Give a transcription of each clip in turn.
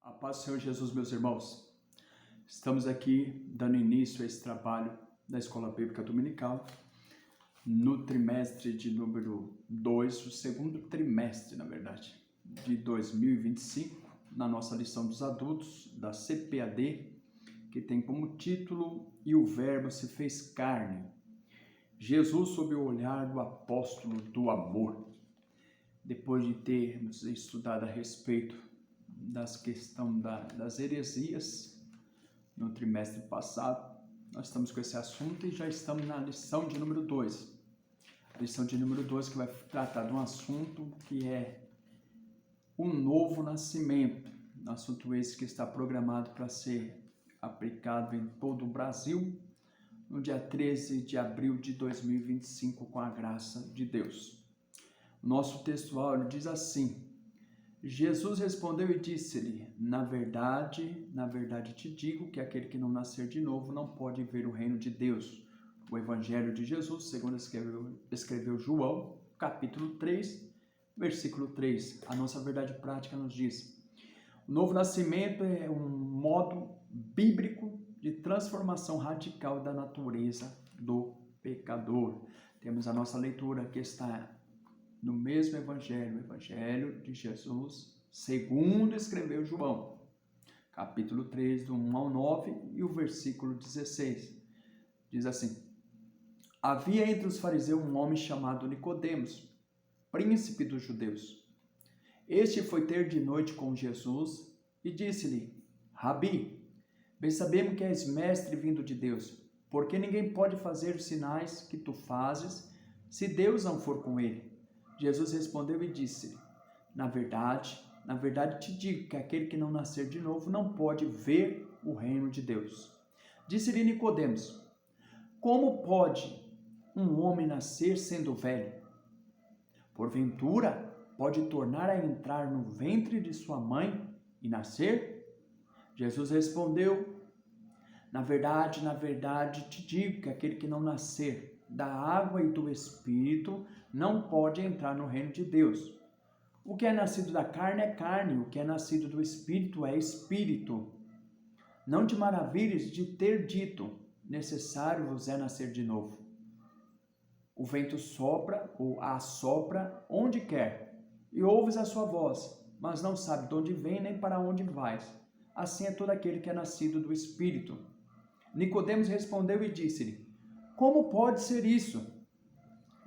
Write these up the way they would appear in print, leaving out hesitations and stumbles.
A paz do Senhor Jesus, meus irmãos. Estamos aqui dando início a esse trabalho da Escola Bíblica Dominical no trimestre de número 2, o segundo trimestre, na verdade, de 2025, na nossa lição dos adultos da CPAD, que tem como título "E o Verbo se fez carne". Jesus sob o olhar do apóstolo do amor. Depois de termos estudado a respeito das questões das heresias no trimestre passado, nós estamos com esse assunto e já estamos na lição de número 2. A lição de número 2 que vai tratar de um assunto que é o novo nascimento, um assunto esse que está programado para ser aplicado em todo o Brasil no dia 13 de abril de 2025, com a graça de Deus. Nosso textual diz assim: Jesus respondeu e disse-lhe: na verdade te digo que aquele que não nascer de novo não pode ver o reino de Deus. O Evangelho de Jesus, segundo escreveu João, capítulo 3, versículo 3. A nossa verdade prática nos diz: o novo nascimento é um modo bíblico de transformação radical da natureza do pecador. Temos a nossa leitura que está no mesmo Evangelho, o Evangelho de Jesus, segundo escreveu João, capítulo 3, do 1 ao 9 e o versículo 16. Diz assim: havia entre os fariseus um homem chamado Nicodemos, príncipe dos judeus. Este foi ter de noite com Jesus e disse-lhe: Rabi, bem sabemos que és mestre vindo de Deus, porque ninguém pode fazer os sinais que tu fazes se Deus não for com ele. Jesus respondeu e disse: na verdade te digo que aquele que não nascer de novo não pode ver o reino de Deus. Disse-lhe Nicodemos: como pode um homem nascer sendo velho? Porventura pode tornar a entrar no ventre de sua mãe e nascer? Jesus respondeu: na verdade te digo que aquele que não nascer da água e do Espírito não pode entrar no reino de Deus. O que é nascido da carne é carne, o que é nascido do Espírito é Espírito. Não te maravilhes de ter dito: necessário vos é nascer de novo. O vento sopra ou assopra onde quer, e ouves a sua voz, mas não sabe de onde vem nem para onde vais. Assim é todo aquele que é nascido do Espírito. Nicodemos respondeu e disse-lhe: como pode ser isso?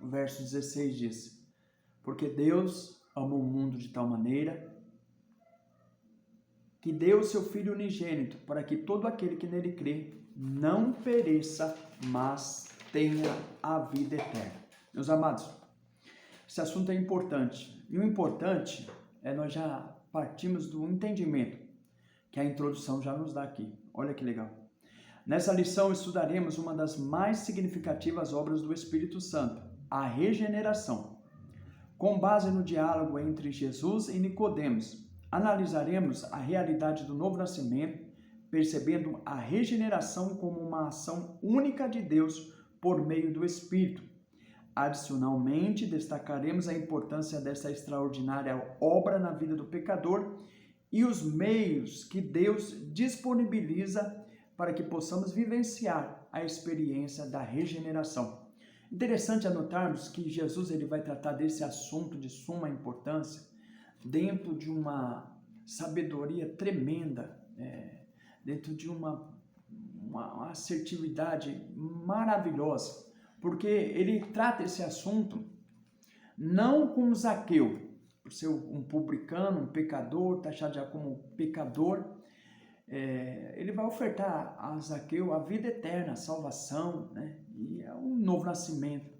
O verso 16 diz: porque Deus amou o mundo de tal maneira que deu o seu Filho unigênito, para que todo aquele que nele crê não pereça, mas tenha a vida eterna. Meus amados, esse assunto é importante. E o importante é nós já partimos do entendimento que a introdução já nos dá aqui. Olha que legal. Nessa lição estudaremos uma das mais significativas obras do Espírito Santo, a regeneração. Com base no diálogo entre Jesus e Nicodemos, analisaremos a realidade do novo nascimento, percebendo a regeneração como uma ação única de Deus por meio do Espírito. Adicionalmente, destacaremos a importância dessa extraordinária obra na vida do pecador e os meios que Deus disponibiliza para que possamos vivenciar a experiência da regeneração. Interessante anotarmos que Jesus ele vai tratar desse assunto de suma importância dentro de uma sabedoria tremenda, dentro de uma assertividade maravilhosa, porque ele trata esse assunto não com Zaqueu, por ser um publicano, um pecador, taxado já como pecador. Ele vai ofertar a Zaqueu a vida eterna, a salvação, né? E é um novo nascimento.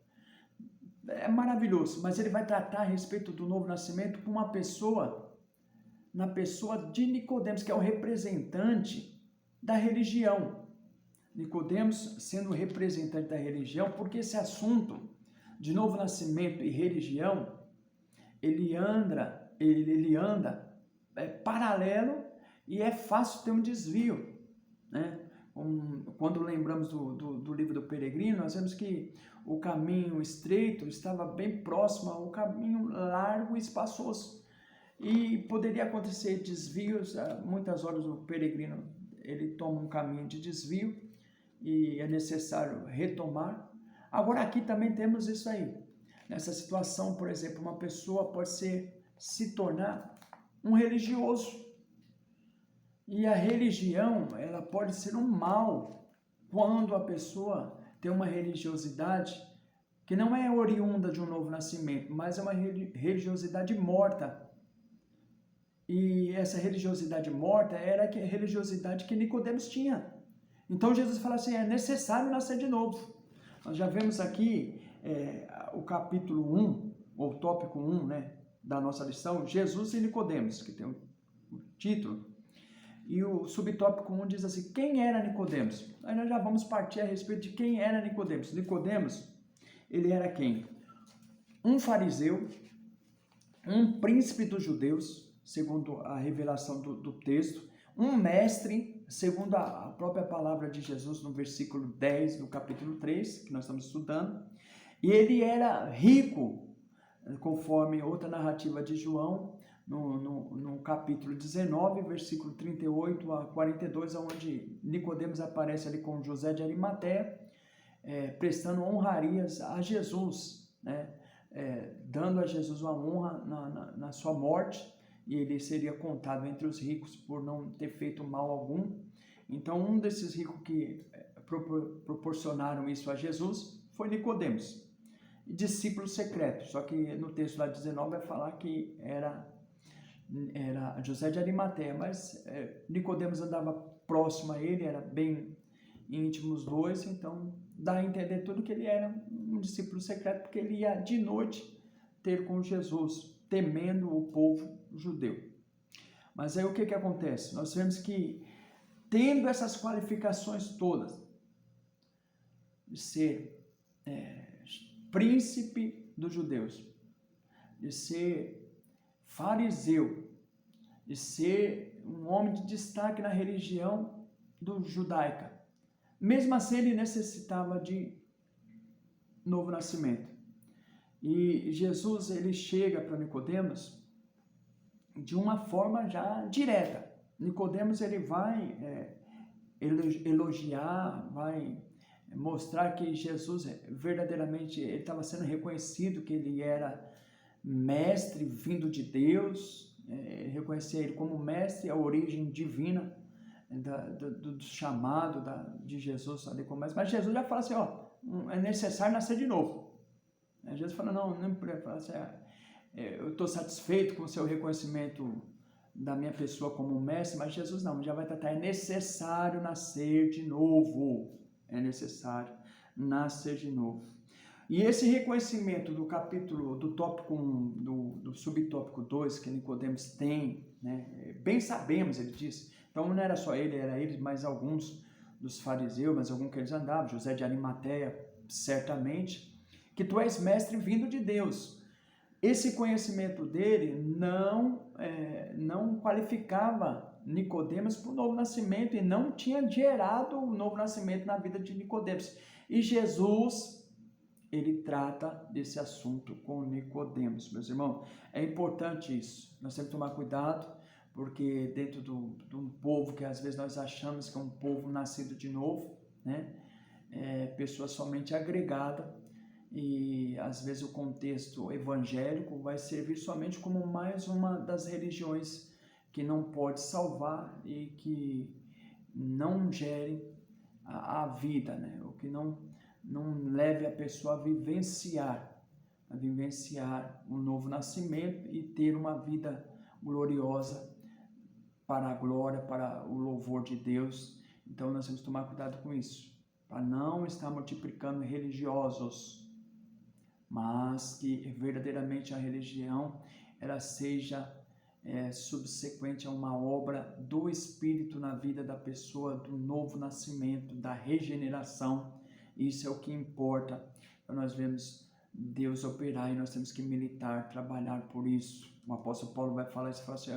É maravilhoso, mas ele vai tratar a respeito do novo nascimento com uma pessoa, na pessoa de Nicodemos, que é o representante da religião. Nicodemos sendo o representante da religião, porque esse assunto de novo nascimento e religião, ele anda paralelo. E é fácil ter um desvio, né? Quando lembramos do livro do Peregrino, nós vemos que o caminho estreito estava bem próximo ao caminho largo e espaçoso. E poderia acontecer desvios, muitas horas o peregrino ele toma um caminho de desvio e é necessário retomar. Agora aqui também temos isso aí. Nessa situação, por exemplo, uma pessoa pode se tornar um religioso. E a religião, ela pode ser um mal quando a pessoa tem uma religiosidade que não é oriunda de um novo nascimento, mas é uma religiosidade morta. E essa religiosidade morta era a religiosidade que Nicodemos tinha. Então Jesus fala assim, é necessário nascer de novo. Nós já vemos aqui o capítulo 1, ou tópico 1, né, da nossa lição, Jesus e Nicodemos, que tem o título. E o subtópico 1 diz assim, quem era Nicodemos? Aí nós já vamos partir a respeito de quem era Nicodemos. Nicodemos, ele era quem? Um fariseu, um príncipe dos judeus, segundo a revelação do texto, um mestre, segundo a própria palavra de Jesus no versículo 10 do capítulo 3, que nós estamos estudando, e ele era rico, conforme outra narrativa de João, no capítulo 19, versículo 38 a 42, onde Nicodemos aparece ali com José de Arimateia, prestando honrarias a Jesus, né? Dando a Jesus uma honra na sua morte, e ele seria contado entre os ricos por não ter feito mal algum. Então, um desses ricos que proporcionaram isso a Jesus foi Nicodemos, discípulo secreto. Só que no texto lá 19 vai falar que era José de Arimateia, mas Nicodemos andava próximo a ele, era bem íntimo os dois, então dá a entender tudo que ele era um discípulo secreto, porque ele ia de noite ter com Jesus, temendo o povo judeu. Mas aí o que acontece? Nós vemos que, tendo essas qualificações todas, de ser príncipe dos judeus, de ser fariseu, de ser um homem de destaque na religião judaica, mesmo assim ele necessitava de novo nascimento. E Jesus, ele chega para Nicodemos de uma forma já direta. Nicodemos, ele vai elogiar, vai mostrar que Jesus verdadeiramente ele estava sendo reconhecido, que ele era mestre vindo de Deus, reconhecer ele como mestre, a origem divina do chamado de Jesus ali como mestre. Mas Jesus já fala assim, é necessário nascer de novo. Jesus fala, não fala assim, eu estou satisfeito com o seu reconhecimento da minha pessoa como mestre, mas Jesus não, já vai tratar, é necessário nascer de novo, é necessário nascer de novo. E esse reconhecimento do tópico 1, do subtópico 2, que Nicodemos tem, né, bem sabemos, ele disse, então não era só ele, era ele, mas alguns dos fariseus, mas algum que eles andavam, José de Arimateia, certamente, que tu és mestre vindo de Deus. Esse conhecimento dele não qualificava Nicodemos para o novo nascimento e não tinha gerado o novo nascimento na vida de Nicodemos. E Jesus, ele trata desse assunto com Nicodemos, meus irmãos. É importante isso. Nós temos que tomar cuidado, porque dentro de um povo que às vezes nós achamos que é um povo nascido de novo, né? Pessoa somente agregada, e às vezes o contexto evangélico vai servir somente como mais uma das religiões que não pode salvar e que não gere a vida, né? O que não leve a pessoa a vivenciar o novo nascimento e ter uma vida gloriosa para a glória, para o louvor de Deus. Então nós temos que tomar cuidado com isso, para não estar multiplicando religiosos, mas que verdadeiramente a religião ela seja subsequente a uma obra do Espírito na vida da pessoa, do novo nascimento, da regeneração. Isso é o que importa. Então nós vemos Deus operar e nós temos que militar, trabalhar por isso. O apóstolo Paulo vai falar isso, fala assim,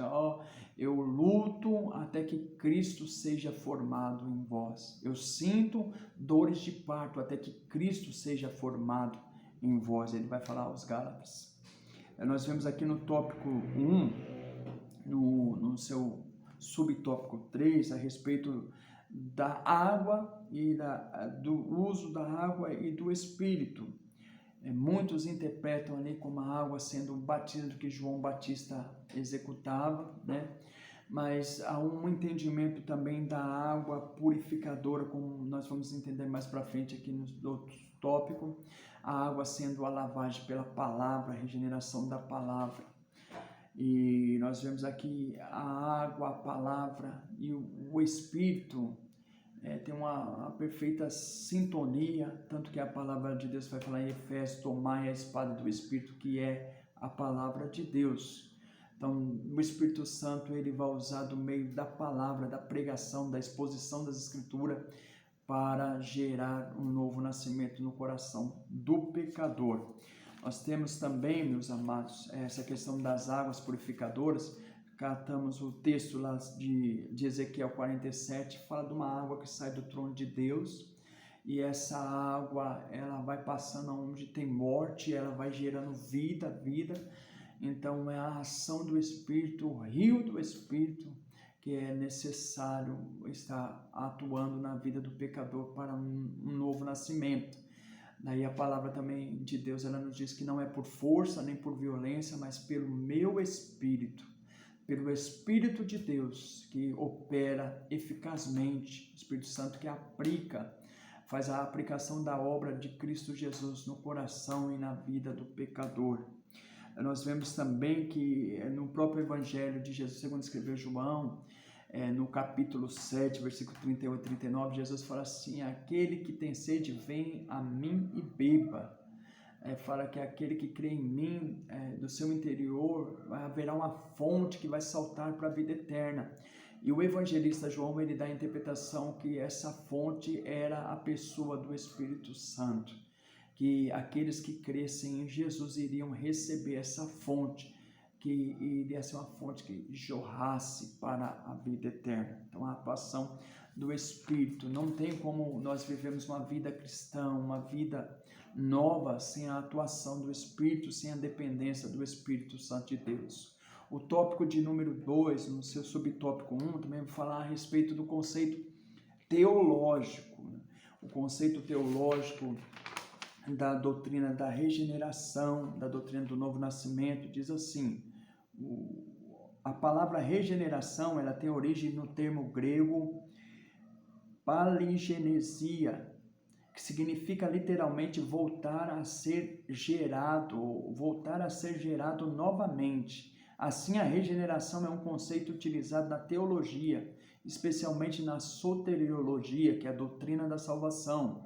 eu luto até que Cristo seja formado em vós. Eu sinto dores de parto até que Cristo seja formado em vós. Ele vai falar aos Gálatas. Nós vemos aqui no tópico 1, seu subtópico 3, a respeito da água e do uso da água e do Espírito. Muitos interpretam ali como a água sendo o batismo que João Batista executava, né? Mas há um entendimento também da água purificadora, como nós vamos entender mais para frente aqui no outro tópico, a água sendo a lavagem pela palavra, a regeneração da palavra. E nós vemos aqui a água, a palavra e o Espírito tem uma perfeita sintonia, tanto que a palavra de Deus vai falar em Efésios: tomai a espada do Espírito, que é a palavra de Deus. Então, o Espírito Santo ele vai usar do meio da palavra, da pregação, da exposição das Escrituras, para gerar um novo nascimento no coração do pecador. Nós temos também, meus amados, essa questão das águas purificadoras. Catamos o texto lá de Ezequiel 47, fala de uma água que sai do trono de Deus, e essa água ela vai passando onde tem morte, ela vai gerando vida. Então é a ação do Espírito, o rio do Espírito, que é necessário estar atuando na vida do pecador para um novo nascimento. Daí a palavra também de Deus, ela nos diz que não é por força nem por violência, mas pelo meu Espírito, pelo Espírito de Deus que opera eficazmente, o Espírito Santo que aplica, faz a aplicação da obra de Cristo Jesus no coração e na vida do pecador. Nós vemos também que no próprio Evangelho de Jesus, segundo escreveu João, no capítulo 7, versículo 38 e 39, Jesus fala assim: aquele que tem sede, vem a mim e beba. Fala que aquele que crê em mim, do seu interior, haverá uma fonte que vai saltar para a vida eterna. E o evangelista João, ele dá a interpretação que essa fonte era a pessoa do Espírito Santo, que aqueles que crescem em Jesus iriam receber essa fonte, que iria ser uma fonte que jorrasse para a vida eterna. Então, a atuação do Espírito. Não tem como nós vivemos uma vida cristã, uma vida nova, sem a atuação do Espírito, sem a dependência do Espírito Santo de Deus. O tópico de número 2, no seu subtópico 1, também vai falar a respeito do conceito teológico. O conceito teológico da doutrina da regeneração, da doutrina do novo nascimento, diz assim: a palavra regeneração, ela tem origem no termo grego paligenesia, que significa literalmente voltar a ser gerado novamente. Assim, a regeneração é um conceito utilizado na teologia, especialmente na soteriologia, que é a doutrina da salvação,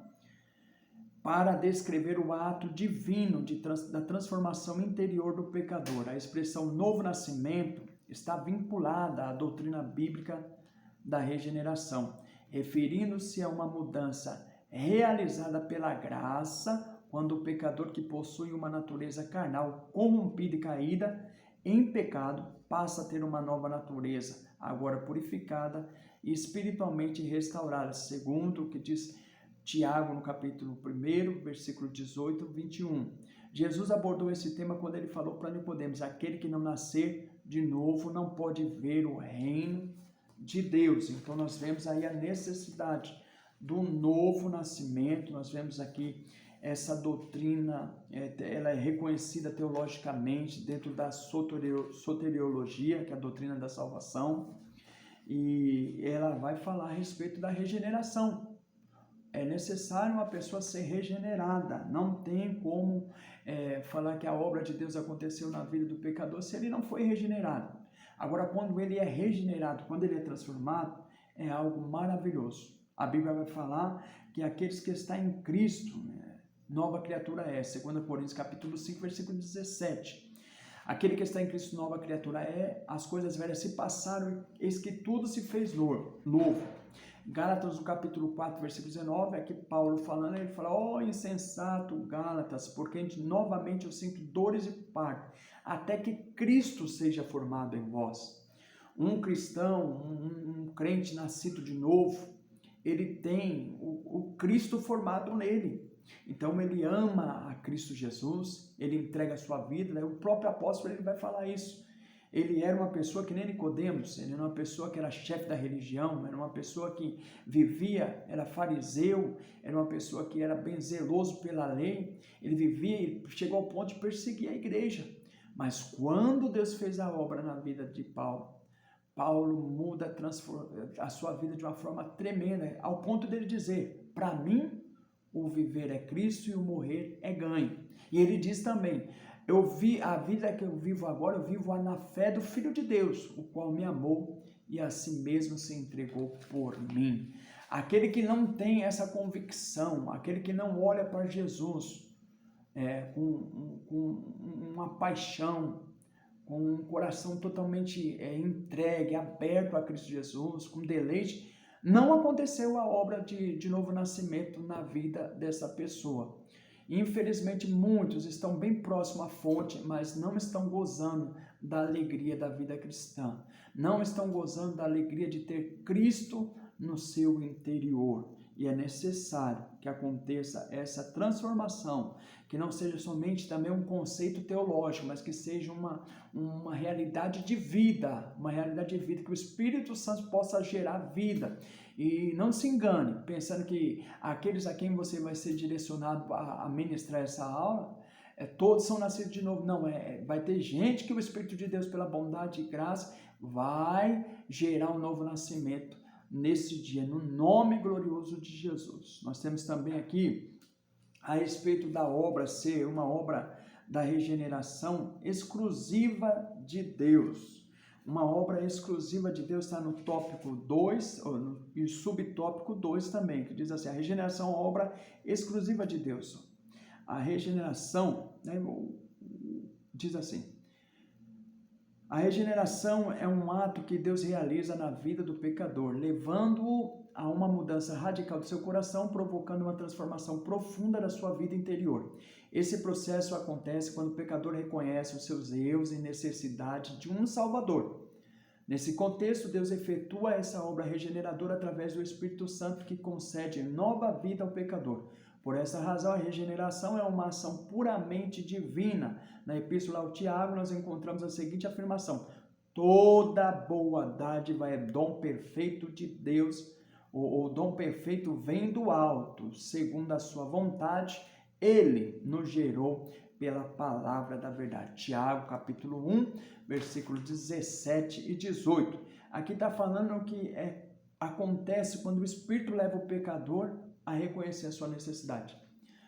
para descrever o ato divino da transformação interior do pecador. A expressão novo nascimento está vinculada à doutrina bíblica da regeneração, referindo-se a uma mudança realizada pela graça, quando o pecador que possui uma natureza carnal corrompida e caída em pecado passa a ter uma nova natureza, agora purificada e espiritualmente restaurada, segundo o que diz Tiago no capítulo 1, versículo 18 e 21. Jesus abordou esse tema quando ele falou para Nicodemos: aquele que não nascer de novo não pode ver o reino de Deus. Então nós vemos aí a necessidade do novo nascimento. Nós vemos aqui essa doutrina, ela é reconhecida teologicamente dentro da soteriologia, que é a doutrina da salvação, e ela vai falar a respeito da regeneração. É necessário uma pessoa ser regenerada. Não tem como falar que a obra de Deus aconteceu na vida do pecador se ele não foi regenerado. Agora, quando ele é regenerado, quando ele é transformado, é algo maravilhoso. A Bíblia vai falar que aqueles que estão em Cristo, nova criatura é. 2 Coríntios capítulo 5, versículo 17. Aquele que está em Cristo, nova criatura é. As coisas velhas se passaram, eis que tudo se fez novo. Gálatas, no capítulo 4, versículo 19, aqui Paulo falando, ele fala: ó insensato Gálatas, porque novamente eu sinto dores e parto, até que Cristo seja formado em vós. Um cristão, um crente nascido de novo, ele tem o Cristo formado nele. Então ele ama a Cristo Jesus, ele entrega a sua vida, né? O próprio apóstolo ele vai falar isso. Ele era uma pessoa que nem Nicodemos, ele era uma pessoa que era chefe da religião, era uma pessoa que vivia, era fariseu, era uma pessoa que era bem zeloso pela lei, ele vivia e chegou ao ponto de perseguir a igreja. Mas quando Deus fez a obra na vida de Paulo, Paulo muda a sua vida de uma forma tremenda, ao ponto dele dizer, para mim, o viver é Cristo e o morrer é ganho. E ele diz também, a vida que eu vivo agora, eu vivo na fé do Filho de Deus, o qual me amou e a si mesmo se entregou por mim. Aquele que não tem essa convicção, aquele que não olha para Jesus com uma paixão, com um coração totalmente entregue, aberto a Cristo Jesus, com deleite, não aconteceu a obra de novo nascimento na vida dessa pessoa. Infelizmente, muitos estão bem próximos à fonte, mas não estão gozando da alegria da vida cristã. Não estão gozando da alegria de ter Cristo no seu interior. E é necessário que aconteça essa transformação, que não seja somente também um conceito teológico, mas que seja uma realidade de vida, que o Espírito Santo possa gerar vida. E não se engane, pensando que aqueles a quem você vai ser direcionado a ministrar essa aula, todos são nascidos de novo. Não, vai ter gente que o Espírito de Deus, pela bondade e graça, vai gerar um novo nascimento nesse dia, no nome glorioso de Jesus. Nós temos também aqui, a respeito da obra ser uma obra da regeneração exclusiva de Deus. Uma obra exclusiva de Deus está no tópico 2 e subtópico 2 também, que diz assim, a regeneração é uma obra exclusiva de Deus. A regeneração, diz assim, a regeneração é um ato que Deus realiza na vida do pecador, levando-o a uma mudança radical do seu coração, provocando uma transformação profunda da sua vida interior. Esse processo acontece quando o pecador reconhece os seus erros e necessidade de um Salvador. Nesse contexto, Deus efetua essa obra regeneradora através do Espírito Santo que concede nova vida ao pecador. Por essa razão, a regeneração é uma ação puramente divina. Na Epístola ao Tiago, nós encontramos a seguinte afirmação: toda boa dádiva é dom perfeito de Deus, o dom perfeito vem do alto, segundo a sua vontade, ele nos gerou pela palavra da verdade. Tiago, capítulo 1, versículos 17 e 18. Aqui está falando que acontece quando o Espírito leva o pecador a reconhecer a sua necessidade.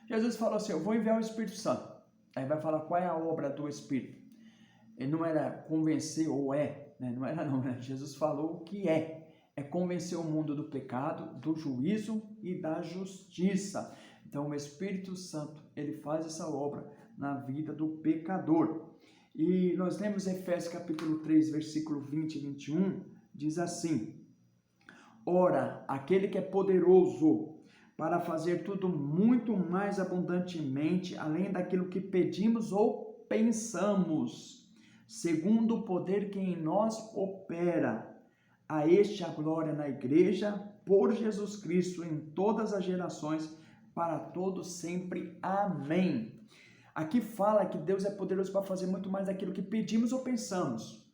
Jesus falou assim, eu vou enviar o Espírito Santo. Aí vai falar qual é a obra do Espírito. Ele não era convencer ou não era não, né? Jesus falou o que é convencer o mundo do pecado, do juízo e da justiça. Então o Espírito Santo, ele faz essa obra na vida do pecador. E nós lemos Efésios capítulo 3, versículo 20 e 21, diz assim, ora, aquele que é poderoso para fazer tudo muito mais abundantemente, além daquilo que pedimos ou pensamos, segundo o poder que em nós opera. A este a glória na igreja, por Jesus Cristo, em todas as gerações, para todos sempre. Amém. Aqui fala que Deus é poderoso para fazer muito mais daquilo que pedimos ou pensamos.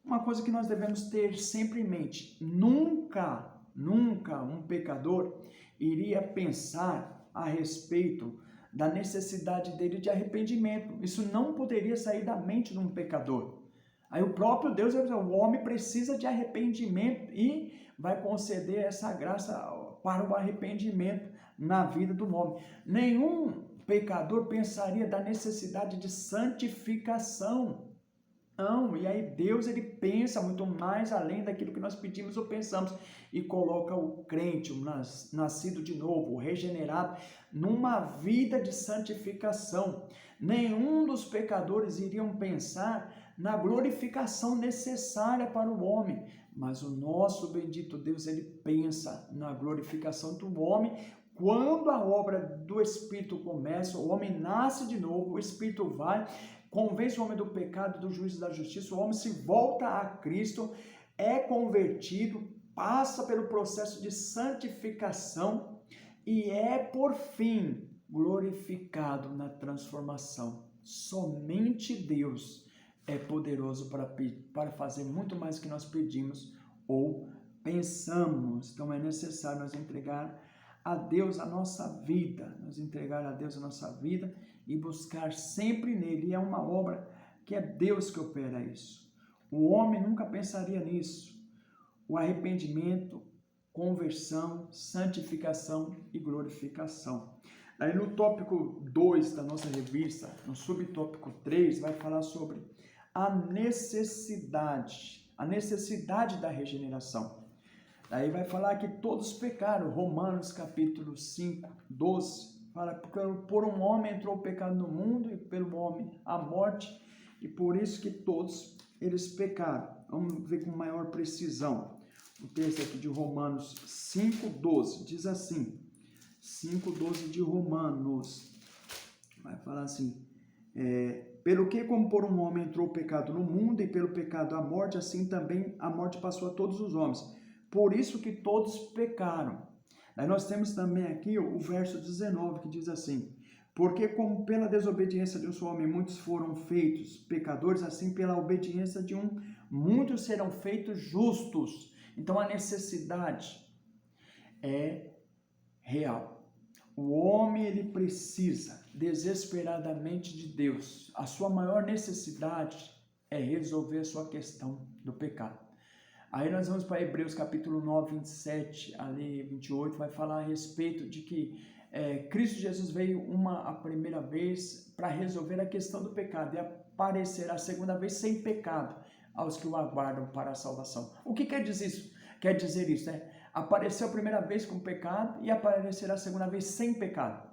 Uma coisa que nós devemos ter sempre em mente, nunca um pecador iria pensar a respeito da necessidade dele de arrependimento. Isso não poderia sair da mente de um pecador. Aí o próprio Deus vai dizer, o homem precisa de arrependimento e vai conceder essa graça para o arrependimento na vida do homem. Nenhum pecador pensaria da necessidade de santificação. Não, e aí Deus ele pensa muito mais além daquilo que nós pedimos ou pensamos e coloca o crente, o nascido de novo, o regenerado, numa vida de santificação. Nenhum dos pecadores iriam pensar na glorificação necessária para o homem, mas o nosso bendito Deus, ele pensa na glorificação do homem. Quando a obra do Espírito começa, o homem nasce de novo, o Espírito vai, convence o homem do pecado, do juízo e da justiça, o homem se volta a Cristo, é convertido, passa pelo processo de santificação e é, por fim, glorificado na transformação. Somente Deus é poderoso para fazer muito mais do que nós pedimos ou pensamos. Então é necessário nós entregar a Deus a nossa vida, e buscar sempre nele. E é uma obra que é Deus que opera isso. O homem nunca pensaria nisso. O arrependimento, conversão, santificação e glorificação. Aí no tópico 2 da nossa revista, no subtópico 3, vai falar sobre a necessidade da regeneração. Aí vai falar que todos pecaram. Romanos capítulo 5, 12, fala que por um homem entrou o pecado no mundo e pelo homem a morte, e por isso que todos eles pecaram. Vamos ver com maior precisão. O texto aqui de Romanos 5:12 diz assim, 5:12 de Romanos, vai falar assim, pelo que como por um homem entrou o pecado no mundo e pelo pecado a morte, assim também a morte passou a todos os homens. Por isso que todos pecaram. Aí nós temos também aqui o verso 19 que diz assim, porque como pela desobediência de um só homem muitos foram feitos pecadores, assim pela obediência de um muitos serão feitos justos. Então a necessidade é real. O homem ele precisa desesperadamente de Deus. A sua maior necessidade é resolver a sua questão do pecado. Aí nós vamos para Hebreus capítulo 9, 27, ali 28, vai falar a respeito de que Cristo Jesus veio a primeira vez para resolver a questão do pecado e aparecerá a segunda vez sem pecado aos que o aguardam para a salvação. O que quer dizer isso? Quer dizer isso, né? Apareceu a primeira vez com pecado e aparecerá a segunda vez sem pecado.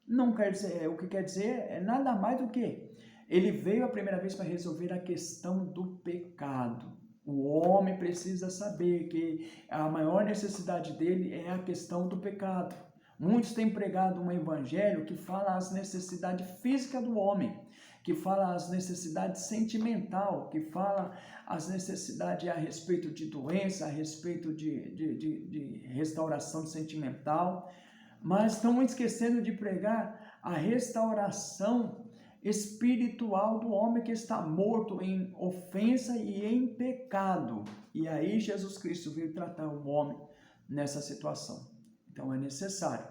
Não quer dizer, o que quer dizer é nada mais do que ele veio a primeira vez para resolver a questão do pecado. O homem precisa saber que a maior necessidade dele é a questão do pecado. Muitos têm pregado um evangelho que fala as necessidades físicas do homem, que fala as necessidades sentimental, que fala as necessidades a respeito de doença, a respeito de restauração sentimental, mas estão esquecendo de pregar a restauração espiritual do homem que está morto em ofensa e em pecado. E aí Jesus Cristo veio tratar o homem nessa situação. Então é necessário,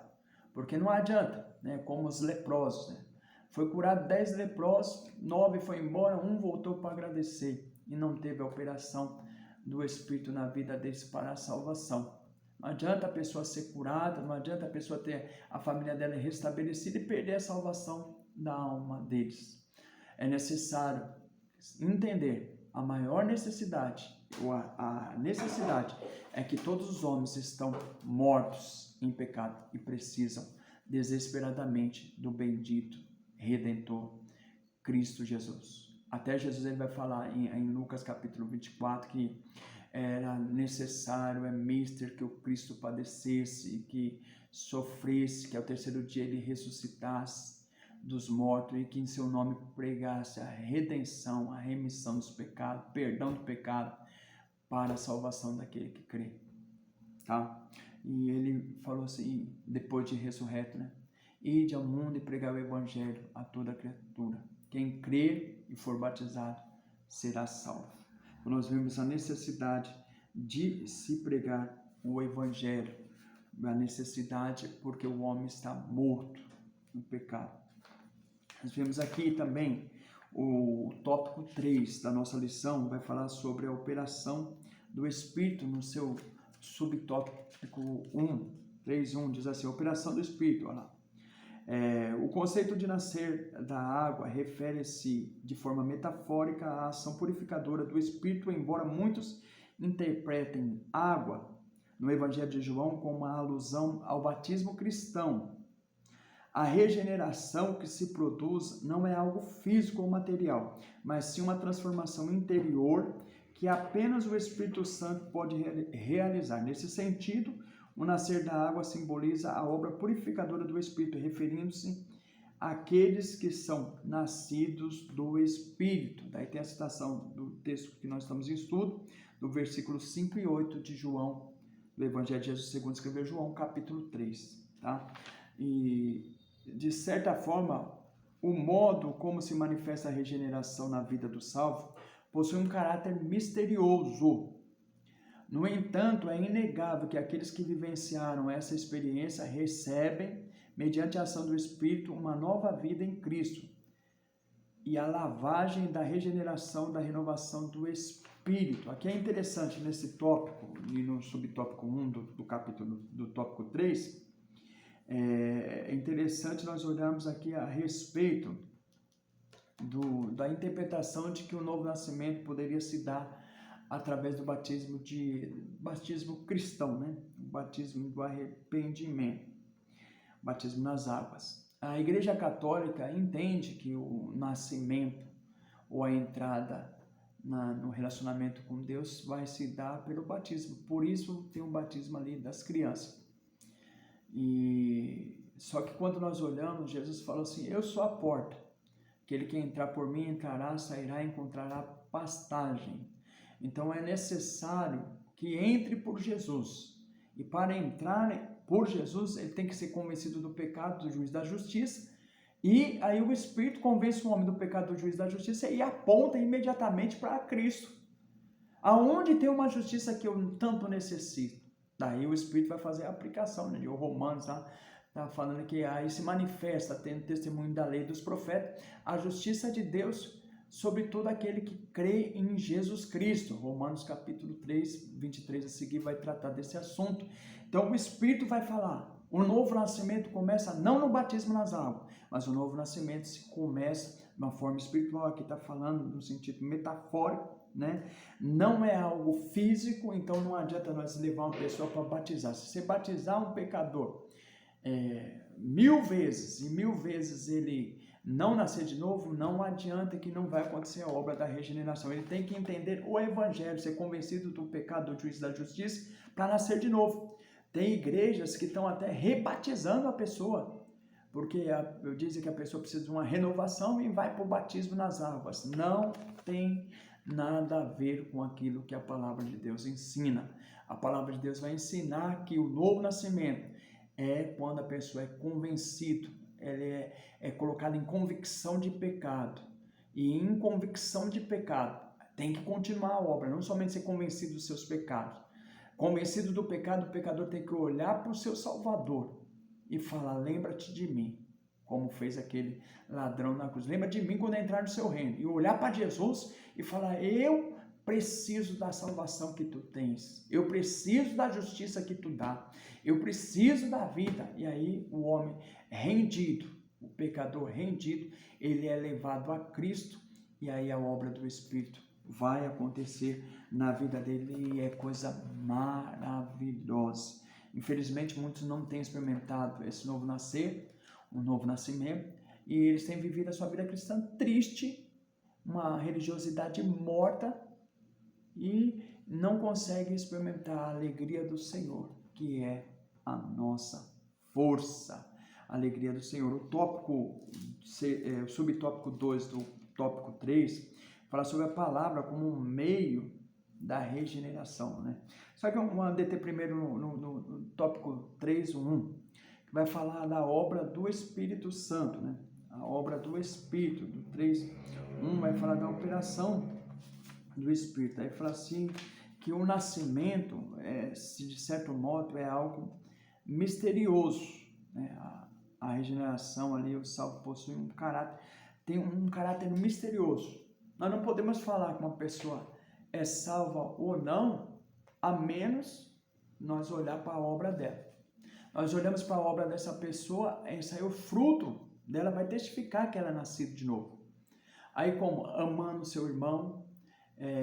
porque não adianta, né, como os leprosos, né? Foi curado 10 leprosos, 9 foi embora, 1 voltou para agradecer e não teve a operação do Espírito na vida deles para a salvação. Não adianta a pessoa ser curada, não adianta a pessoa ter a família dela restabelecida e perder a salvação da alma deles. É necessário entender a maior necessidade, ou a necessidade é que todos os homens estão mortos em pecado e precisam desesperadamente do bendito Redentor Cristo Jesus. Até Jesus ele vai falar em Lucas capítulo 24 que era necessário, é mister que o Cristo padecesse, que sofresse, que ao terceiro dia ele ressuscitasse dos mortos e que em seu nome pregasse a redenção, a remissão dos pecados, perdão do pecado para a salvação daquele que crê, tá? E ele falou assim, depois de ressurreto, né? Ide ao mundo e pregar o evangelho a toda criatura. Quem crer e for batizado será salvo. Então, nós vemos a necessidade de se pregar o evangelho, a necessidade porque o homem está morto no pecado. Nós vemos aqui também o tópico 3 da nossa lição, vai falar sobre a operação do Espírito no seu subtópico 1, 3.1, diz assim, operação do Espírito, olha lá. O conceito de nascer da água refere-se de forma metafórica à ação purificadora do Espírito, embora muitos interpretem água no Evangelho de João como uma alusão ao batismo cristão. A regeneração que se produz não é algo físico ou material, mas sim uma transformação interior que apenas o Espírito Santo pode realizar. Nesse sentido, o nascer da água simboliza a obra purificadora do Espírito, referindo-se àqueles que são nascidos do Espírito. Daí tem a citação do texto que nós estamos em estudo, do versículo 5 e 8 de João, do Evangelho de Jesus segundo escreveu João, capítulo 3. Tá? E, de certa forma, o modo como se manifesta a regeneração na vida do salvo possui um caráter misterioso. No entanto, é inegável que aqueles que vivenciaram essa experiência recebem, mediante a ação do Espírito, uma nova vida em Cristo e a lavagem da regeneração, da renovação do Espírito. Aqui é interessante nesse tópico, e no subtópico 1 do capítulo do tópico 3, é interessante nós olharmos aqui a respeito da interpretação de que o novo nascimento poderia se dar através do batismo cristão, né? O batismo do arrependimento, batismo nas águas. A Igreja Católica entende que o nascimento ou a entrada no relacionamento com Deus vai se dar pelo batismo. Por isso tem um batismo ali das crianças. Só que quando nós olhamos, Jesus fala assim: eu sou a porta. Aquele que entrar por mim entrará, sairá e encontrará pastagem. Então é necessário que entre por Jesus. E para entrar por Jesus, ele tem que ser convencido do pecado, do juízo, da justiça. E aí o Espírito convence o homem do pecado, do juízo, da justiça e aponta imediatamente para Cristo. Aonde tem uma justiça que eu tanto necessito? Daí o Espírito vai fazer a aplicação, né? De Romanos está falando que aí se manifesta, tendo testemunho da lei dos profetas, a justiça de Deus sobre todo aquele que crê em Jesus Cristo. Romanos capítulo 3, 23 a seguir vai tratar desse assunto. Então o Espírito vai falar. O novo nascimento começa não no batismo nas águas, mas o novo nascimento se começa de uma forma espiritual. Aqui está falando no sentido metafórico, né? Não é algo físico, então não adianta nós levar uma pessoa para batizar. Se você batizar um pecador 1000 vezes e 1000 vezes ele não nascer de novo, não adianta, que não vai acontecer a obra da regeneração. Ele tem que entender o evangelho, ser convencido do pecado, do juízo e da justiça para nascer de novo. Tem igrejas que estão até rebatizando a pessoa, porque dizem que a pessoa precisa de uma renovação e vai para o batismo nas águas. Não tem nada a ver com aquilo que a palavra de Deus ensina. A palavra de Deus vai ensinar que o novo nascimento é quando a pessoa é convencido, ele é colocado em convicção de pecado. E em convicção de pecado, tem que continuar a obra, não somente ser convencido dos seus pecados. Convencido do pecado, o pecador tem que olhar para o seu Salvador e falar: lembra-te de mim, como fez aquele ladrão na cruz. Lembra de mim quando entrar no seu reino. E olhar para Jesus e falar: eu preciso da salvação que tu tens. Eu preciso da justiça que tu dá. Eu preciso da vida. E aí o homem rendido, o pecador rendido, ele é levado a Cristo. E aí a obra do Espírito vai acontecer na vida dele e é coisa maravilhosa. Infelizmente, muitos não têm experimentado esse novo nascer, um novo nascimento, e eles têm vivido a sua vida cristã triste, uma religiosidade morta, e não conseguem experimentar a alegria do Senhor, que é a nossa força. A alegria do Senhor. O subtópico 2 do tópico 3 fala sobre a palavra como um meio da regeneração, né? Só que eu vou deter primeiro no tópico 3.1, que vai falar da obra do Espírito Santo, né? A obra do Espírito, do 3.1 vai falar da operação do Espírito. Aí fala assim, que o nascimento, de certo modo, é algo misterioso, né? A regeneração ali, o salvo possui tem um caráter misterioso. Nós não podemos falar que uma pessoa é salva ou não, a menos nós olhar para a obra dela. Nós olhamos para a obra dessa pessoa, esse aí, o fruto dela vai testificar que ela é nascida de novo. Aí como? Amando seu irmão,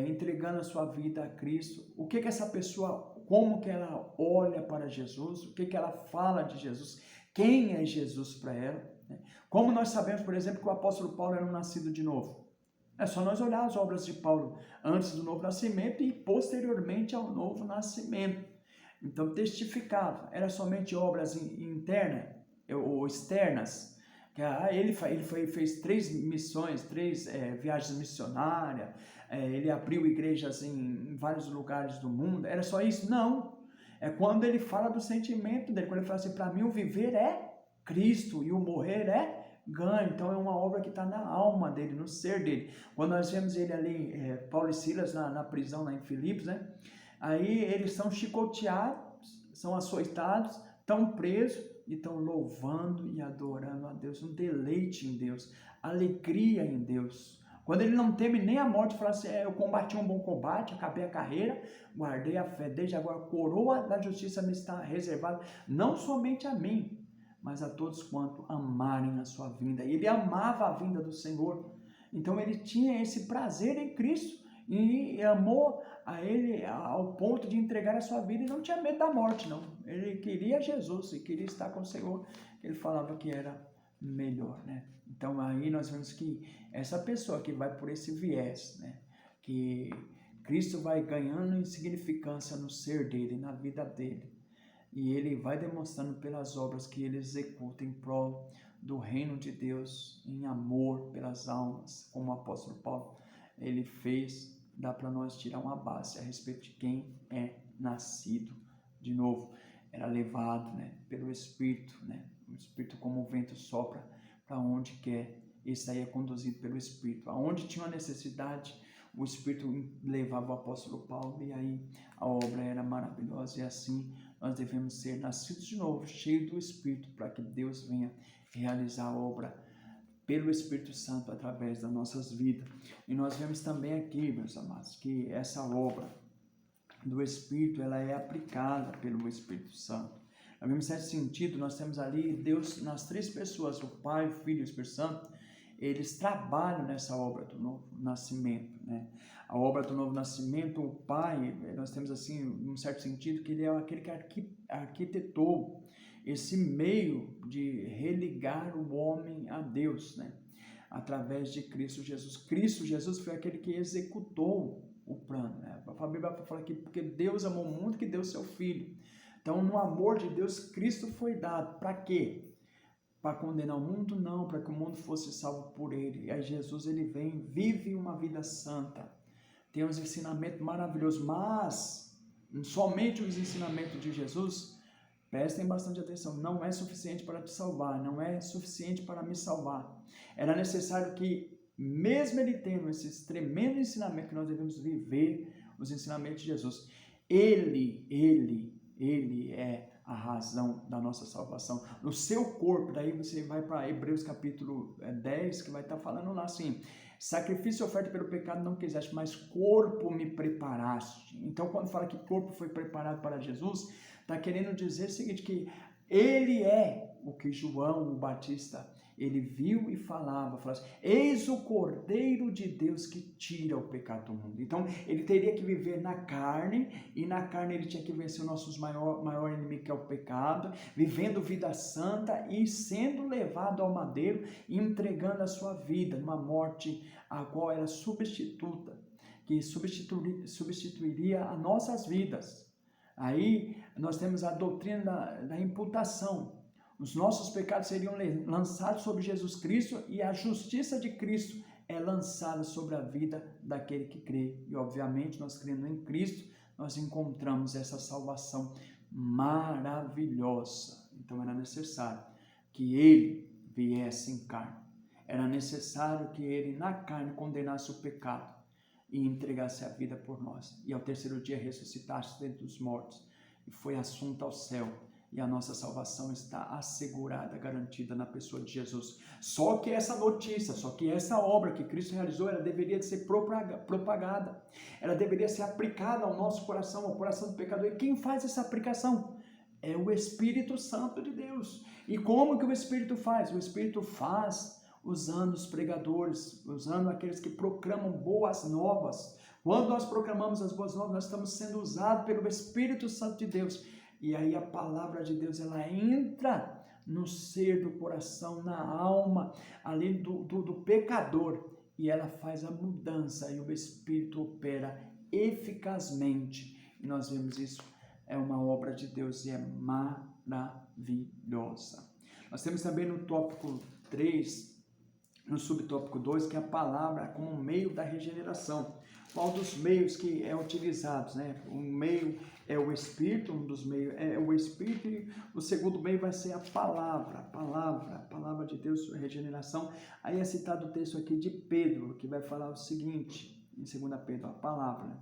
entregando a sua vida a Cristo. O que essa pessoa, como que ela olha para Jesus, o que ela fala de Jesus, quem é Jesus para ela, né? Como nós sabemos, por exemplo, que o apóstolo Paulo era um nascido de novo? É só nós olhar as obras de Paulo antes do novo nascimento e posteriormente ao novo nascimento. Então testificava, era somente obras internas ou externas. Ele fez 3 missões, 3 viagens missionárias, ele abriu igrejas em vários lugares do mundo. Era só isso? Não. É quando ele fala do sentimento dele, quando ele fala assim: para mim o viver é Cristo e o morrer é ganho. Então é uma obra que está na alma dele, no ser dele. Quando nós vemos ele ali, Paulo e Silas na prisão lá em Filipos, né? Aí eles são chicoteados, são açoitados, estão presos e estão louvando e adorando a Deus, um deleite em Deus, alegria em Deus. Quando ele não teme nem a morte, fala assim, eu combati um bom combate, acabei a carreira, guardei a fé, desde agora a coroa da justiça me está reservada, não somente a mim, mas a todos quanto amarem a sua vinda. E ele amava a vinda do Senhor, então ele tinha esse prazer em Cristo, e amou a ele ao ponto de entregar a sua vida e não tinha medo da morte, não. Ele queria Jesus e queria estar com o Senhor, ele falava que era melhor, né? Então aí nós vemos que essa pessoa que vai por esse viés, né? Que Cristo vai ganhando insignificância no ser dele, na vida dele, e ele vai demonstrando pelas obras que ele executa em prol do reino de Deus, em amor pelas almas, como o apóstolo Paulo ele fez. Dá para nós tirar uma base a respeito de quem é nascido de novo. Era levado, né, pelo Espírito, né? O Espírito como o vento sopra para onde quer. Esse aí é conduzido pelo Espírito. Aonde tinha uma necessidade, o Espírito levava o apóstolo Paulo e aí a obra era maravilhosa. E assim nós devemos ser nascidos de novo, cheios do Espírito, para que Deus venha realizar a obra pelo Espírito Santo através das nossas vidas. E nós vemos também aqui, meus amados, que essa obra do Espírito, ela é aplicada pelo Espírito Santo. No mesmo certo sentido, nós temos ali Deus nas três pessoas, o Pai, o Filho e o Espírito Santo, eles trabalham nessa obra do novo nascimento, né? A obra do novo nascimento, o Pai, nós temos assim, num certo sentido, que ele é aquele que arquitetou esse meio de religar o homem a Deus, né? Através de Cristo Jesus. Cristo Jesus foi aquele que executou o plano, né? A Bíblia fala aqui, porque Deus amou o mundo que deu seu Filho. Então, no amor de Deus, Cristo foi dado. Para quê? Para condenar o mundo? Não, para que o mundo fosse salvo por ele. E aí Jesus, ele vem, vive uma vida santa. Tem uns ensinamentos maravilhosos, mas somente os ensinamentos de Jesus, prestem bastante atenção, não é suficiente para te salvar, não é suficiente para me salvar. Era necessário que, mesmo ele tendo esses tremendos ensinamentos que nós devemos viver, os ensinamentos de Jesus, ele é a razão da nossa salvação. No seu corpo, daí você vai para Hebreus capítulo 10, que vai estar falando lá assim, sacrifício e oferta pelo pecado não quiseste, mas corpo me preparaste. Então, quando fala que corpo foi preparado para Jesus, está querendo dizer o seguinte, que ele é o que João, o Batista, ele viu e falava assim, eis o Cordeiro de Deus que tira o pecado do mundo. Então, ele teria que viver na carne, e na carne ele tinha que vencer o nosso maior inimigo, que é o pecado, vivendo vida santa e sendo levado ao madeiro e entregando a sua vida numa morte a qual era substituta, que substituiria as nossas vidas. Aí nós temos a doutrina da imputação. Os nossos pecados seriam lançados sobre Jesus Cristo e a justiça de Cristo é lançada sobre a vida daquele que crê. E obviamente nós crendo em Cristo, nós encontramos essa salvação maravilhosa. Então era necessário que ele viesse em carne. Era necessário que ele na carne condenasse o pecado e entregasse a vida por nós. E ao terceiro dia ressuscitasse dentre os mortos e foi assunto ao céu. E a nossa salvação está assegurada, garantida na pessoa de Jesus. Só que essa notícia, só que essa obra que Cristo realizou, ela deveria ser propagada. Ela deveria ser aplicada ao nosso coração, ao coração do pecador. E quem faz essa aplicação? É o Espírito Santo de Deus. E como que o Espírito faz? O Espírito faz usando os pregadores, usando aqueles que proclamam boas novas. Quando nós proclamamos as boas novas, nós estamos sendo usados pelo Espírito Santo de Deus. E aí a palavra de Deus, ela entra no ser do coração, na alma, ali do pecador, e ela faz a mudança, e o Espírito opera eficazmente. E nós vemos isso, é uma obra de Deus e é maravilhosa. Nós temos também no tópico 3, no subtópico 2, que é a palavra como meio da regeneração. Qual dos meios que é utilizados, né? Um meio é o Espírito, um dos meios é o Espírito, e o segundo meio vai ser a palavra de Deus, a regeneração. Aí é citado o texto aqui de Pedro, que vai falar o seguinte, em 2 Pedro, a palavra.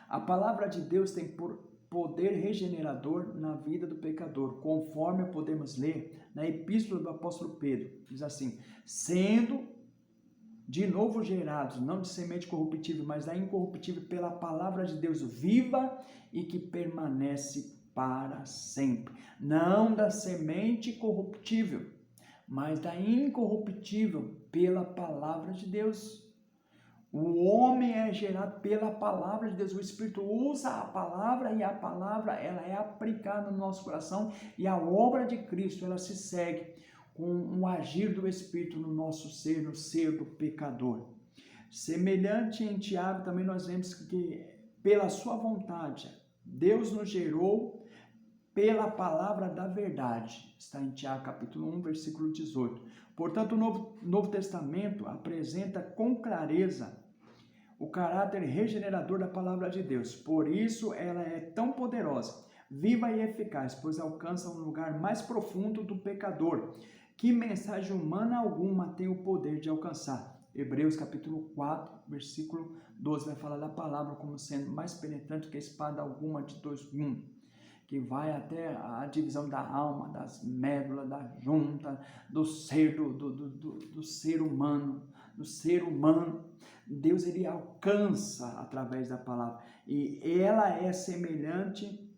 A palavra de Deus tem poder regenerador na vida do pecador, conforme podemos ler na epístola do apóstolo Pedro. Diz assim: sendo de novo gerados, não de semente corruptível, mas da incorruptível, pela palavra de Deus viva e que permanece para sempre. Não da semente corruptível, mas da incorruptível, pela palavra de Deus. O homem é gerado pela palavra de Deus. O Espírito usa a palavra e a palavra ela é aplicada no nosso coração e a obra de Cristo ela se segue com o agir do Espírito no nosso ser, no ser do pecador. Semelhante em Tiago, também nós vemos que pela sua vontade, Deus nos gerou pela palavra da verdade. Está em Tiago capítulo 1, versículo 18. Portanto, o Novo Testamento apresenta com clareza o caráter regenerador da palavra de Deus. Por isso ela é tão poderosa, viva e eficaz, pois alcança um lugar mais profundo do pecador, que mensagem humana alguma tem o poder de alcançar. Hebreus capítulo 4, versículo 12 vai falar da palavra como sendo mais penetrante que a espada alguma de dois gumes, que vai até a divisão da alma, das médulas, da junta, do ser do ser humano, do ser humano. Deus ele alcança através da palavra e ela é semelhante,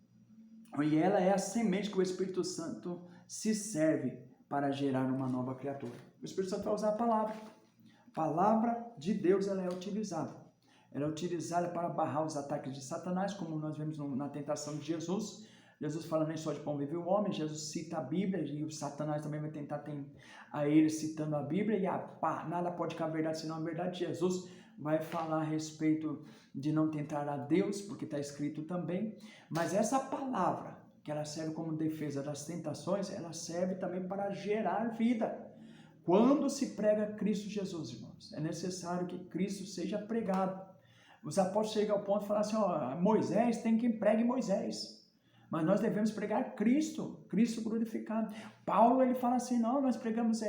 e ela é a semente que o Espírito Santo se serve para gerar uma nova criatura. O Espírito Santo vai usar a palavra. A palavra de Deus ela é utilizada. Ela é utilizada para barrar os ataques de Satanás, como nós vemos na tentação de Jesus. Jesus fala nem só de pão vive o homem, Jesus cita a Bíblia e o Satanás também vai tentar a ele citando a Bíblia e nada pode ficar verdade senão a verdade. Jesus vai falar a respeito de não tentar a Deus, porque está escrito também, mas essa palavra, que ela serve como defesa das tentações, ela serve também para gerar vida. Quando se prega Cristo Jesus, irmãos, é necessário que Cristo seja pregado. Os apóstolos chegam ao ponto de falar assim, Moisés tem quem pregue Moisés, mas nós devemos pregar Cristo glorificado. Paulo ele fala assim, não, nós pregamos,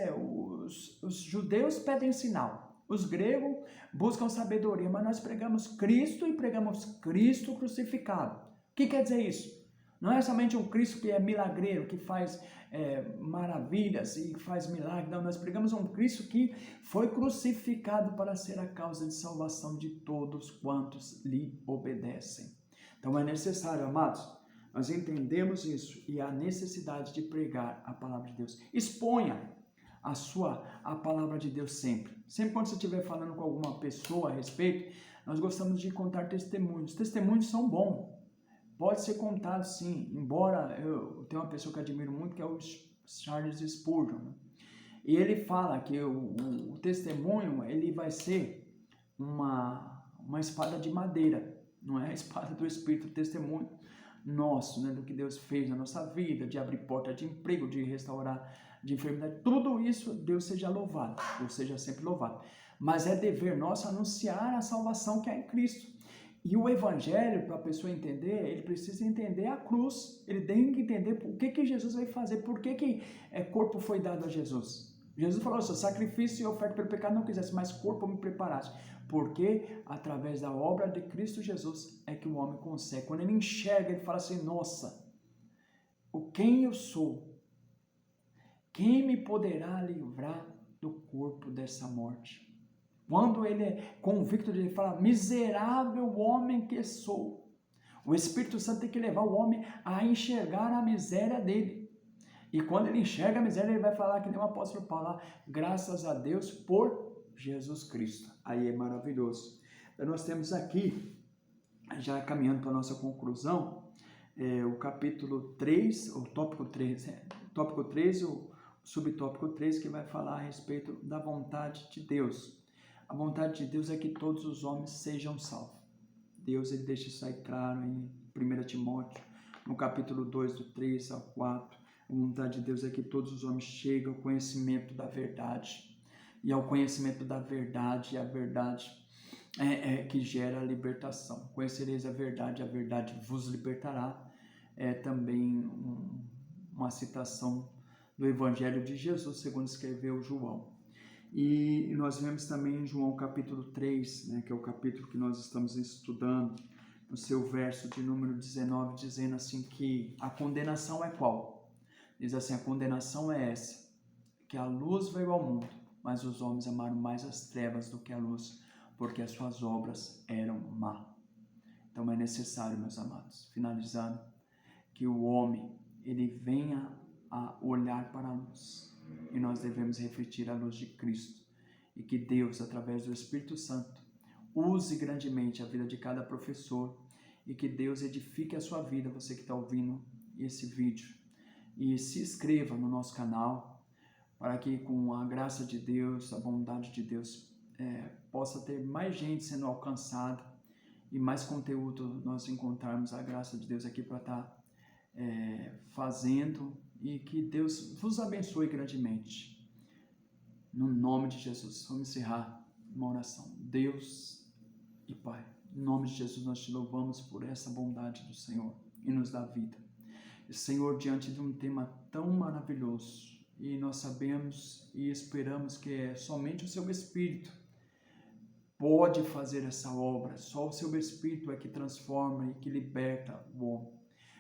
os judeus pedem sinal, os gregos buscam sabedoria, mas nós pregamos Cristo e pregamos Cristo crucificado. O que quer dizer isso? Não é somente um Cristo que é milagreiro, que faz maravilhas e faz milagres. Não, nós pregamos um Cristo que foi crucificado para ser a causa de salvação de todos quantos lhe obedecem. Então é necessário, amados, nós entendemos isso e a necessidade de pregar a palavra de Deus. Exponha a palavra de Deus sempre. Sempre quando você estiver falando com alguma pessoa a respeito, nós gostamos de contar testemunhos. Testemunhos são bons. Pode ser contado sim, embora eu tenho uma pessoa que admiro muito, que é o Charles Spurgeon, né? E ele fala que o testemunho ele vai ser uma espada de madeira, não é a espada do Espírito, o testemunho nosso, né, do que Deus fez na nossa vida, de abrir porta de emprego, de restaurar de enfermidade, tudo isso Deus seja louvado, Deus seja sempre louvado. Mas é dever nosso anunciar a salvação que é em Cristo. E o evangelho, para a pessoa entender, ele precisa entender a cruz. Ele tem que entender o que Jesus vai fazer, por que corpo foi dado a Jesus. Jesus falou assim, sacrifício e oferta pelo pecado não quisesse, mas corpo me preparasse. Porque através da obra de Cristo Jesus é que o homem consegue. Quando ele enxerga, ele fala assim, nossa, quem eu sou? Quem me poderá livrar do corpo dessa morte? Quando ele é convicto de falar, miserável homem que sou. O Espírito Santo tem que levar o homem a enxergar a miséria dele. E quando ele enxerga a miséria, ele vai falar que nem o apóstolo Paulo, graças a Deus por Jesus Cristo. Aí é maravilhoso. Então, nós temos aqui, já caminhando para a nossa conclusão, o capítulo 3, o tópico 3, o subtópico 3, que vai falar a respeito da vontade de Deus. A vontade de Deus é que todos os homens sejam salvos. Deus ele deixa isso aí claro em 1 Timóteo, no capítulo 2, do 3 ao 4. A vontade de Deus é que todos os homens cheguem ao conhecimento da verdade. e ao conhecimento da verdade, e a verdade que gera a libertação. Conhecereis a verdade vos libertará. É também uma citação do Evangelho de Jesus, segundo escreveu João. E nós vemos também em João capítulo 3, né, que é o capítulo que nós estamos estudando, no seu verso de número 19, dizendo assim que a condenação é qual? Diz assim, a condenação é essa, que a luz veio ao mundo, mas os homens amaram mais as trevas do que a luz, porque as suas obras eram má. Então é necessário, meus amados, finalizando, que o homem ele venha a olhar para a luz, e nós devemos refletir a luz de Cristo, e que Deus, através do Espírito Santo, use grandemente a vida de cada professor, e que Deus edifique a sua vida, você que está ouvindo esse vídeo, e se inscreva no nosso canal, para que com a graça de Deus, a bondade de Deus, possa ter mais gente sendo alcançada, e mais conteúdo nós encontrarmos a graça de Deus aqui para estar fazendo, e que Deus vos abençoe grandemente. No nome de Jesus, vamos encerrar uma oração. Deus e Pai, em nome de Jesus nós te louvamos por essa bondade do Senhor e nos dá vida. E, Senhor, diante de um tema tão maravilhoso, e nós sabemos e esperamos que é somente o Seu Espírito pode fazer essa obra, só o Seu Espírito é que transforma e que liberta o homem.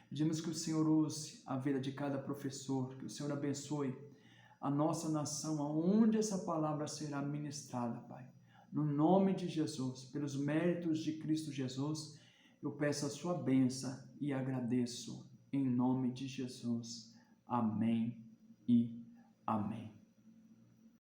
Pedimos que o Senhor use a vida de cada professor, que o Senhor abençoe a nossa nação, aonde essa palavra será ministrada, Pai. No nome de Jesus, pelos méritos de Cristo Jesus, eu peço a sua bênção e agradeço em nome de Jesus. Amém e amém.